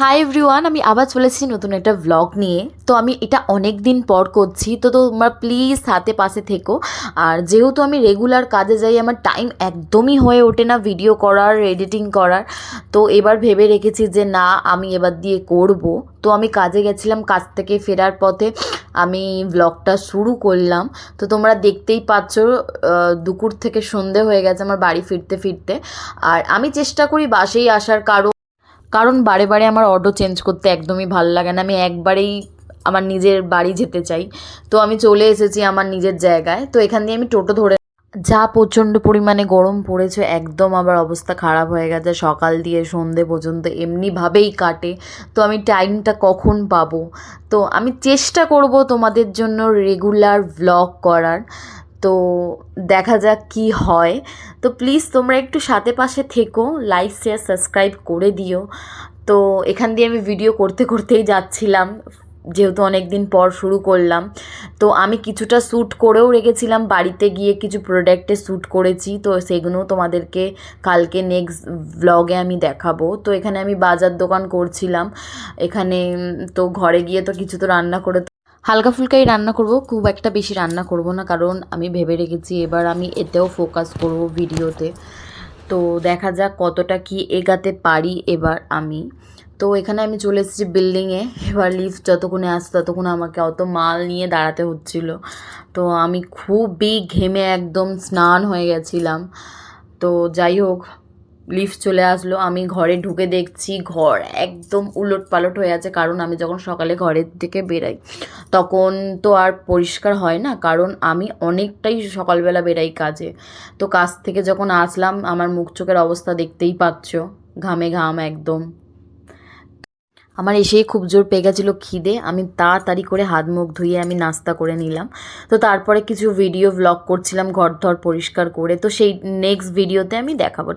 Hi everyone, আমি আবার চলে এসেছি নতুন একটা ব্লগ নিয়ে। তো আমি এটা অনেক দিন পর করছি, তো তোমরা প্লিজ হাতে পাশে থেকো। আর যেহেতু আমি রেগুলার কাজে যাই, আমার টাইম একদমই হয়ে ওঠে না ভিডিও করার, এডিটিং করার। তো এবার ভেবে রেখেছি যে না, আমি এবার দিয়ে করব। তো আমি কাজে গেছিলাম, কাজ থেকে ফেরার পথে আমি ব্লগটা শুরু করলাম। তো তোমরা দেখতেই পাচ্ছ, দুপুর থেকে সন্ধে হয়ে গেছে আমার বাড়ি ফিরতে ফিরতে। আর আমি চেষ্টা করি বাসেই আসার, কারণ বারে বারে আমার অটো চেঞ্জ করতে একদমই ভালো লাগে না। আমি একবারেই আমার নিজের বাড়ি যেতে চাই। তো আমি চলে এসেছি আমার নিজের জায়গায়। তো এখান দিয়ে আমি টোটো ধরে, যা প্রচণ্ড পরিমাণে গরম পড়েছে, একদম আবার অবস্থা খারাপ হয়ে গেছে। সকাল দিয়ে সন্ধে পর্যন্ত এমনিভাবেই কাটে। তো আমি টাইমটা কখন পাবো? তো আমি চেষ্টা করব তোমাদের জন্য রেগুলার ভ্লগ করার। তো দেখা যাক কি হয়। তো প্লিজ তোমরা একটু সাথে পাশে থেকো, লাইক শেয়ার সাবস্ক্রাইব করে দিও। তো এখান দিয়ে আমি ভিডিও করতে করতেই যাচ্ছিলাম, যেহেতু অনেক দিন পর শুরু করলাম। তো আমি কিছুটা শ্যুট করেও রেখেছিলাম, বাড়িতে গিয়ে কিছু প্রোডাক্টে শ্যুট করেছি। তো সেগুলোও তোমাদেরকে কালকে নেক্সট ব্লগে আমি দেখাবো। তো এখানে আমি বাজার দোকান করছিলাম এখানে। তো ঘরে গিয়ে তো কিছু তো রান্না করে, হালকা ফুলকাই রান্না করব, খুব একটা বেশি রান্না করব না, কারণ আমি ভেবে রেখেছি এবার আমি এতেও ফোকাস করব ভিডিওতে। তো দেখা যাক কতটা কি এগাতে পারি এবার আমি। তো এখানে আমি চলে এসেছি বিল্ডিংয়ে। এবার লিফট যতক্ষণে আসছে ততক্ষণে আমাকে অত মাল নিয়ে দাঁড়াতে হচ্ছিল। তো আমি খুবই ঘেমে একদম স্নান হয়ে গেছিলাম। তো যাই হোক, লিফট চলে আসলো। আমি ঘরে ঢুকে দেখছি ঘর একদম উলট পালট হয়ে আছে, কারণ আমি যখন সকালে ঘরের থেকে বেরাই তখন তো আর পরিষ্কার হয় না, কারণ আমি অনেকটাই সকালবেলা বেরাই কাজে। তো কাজ থেকে যখন আসলাম, আমার মুখ চোখের অবস্থা দেখতেই পাচ্ছ, ঘামে ঘাম একদম। আমার এসেই খুব জোর পেয়ে গেছিলো খিদে। আমি তাড়াতাড়ি করে হাত মুখ ধুয়ে আমি নাস্তা করে নিলাম। তো তারপরে কিছু ভিডিও ব্লগ করছিলাম ঘর ধর পরিষ্কার করে। তো সেই নেক্সট ভিডিওতে আমি দেখাবো।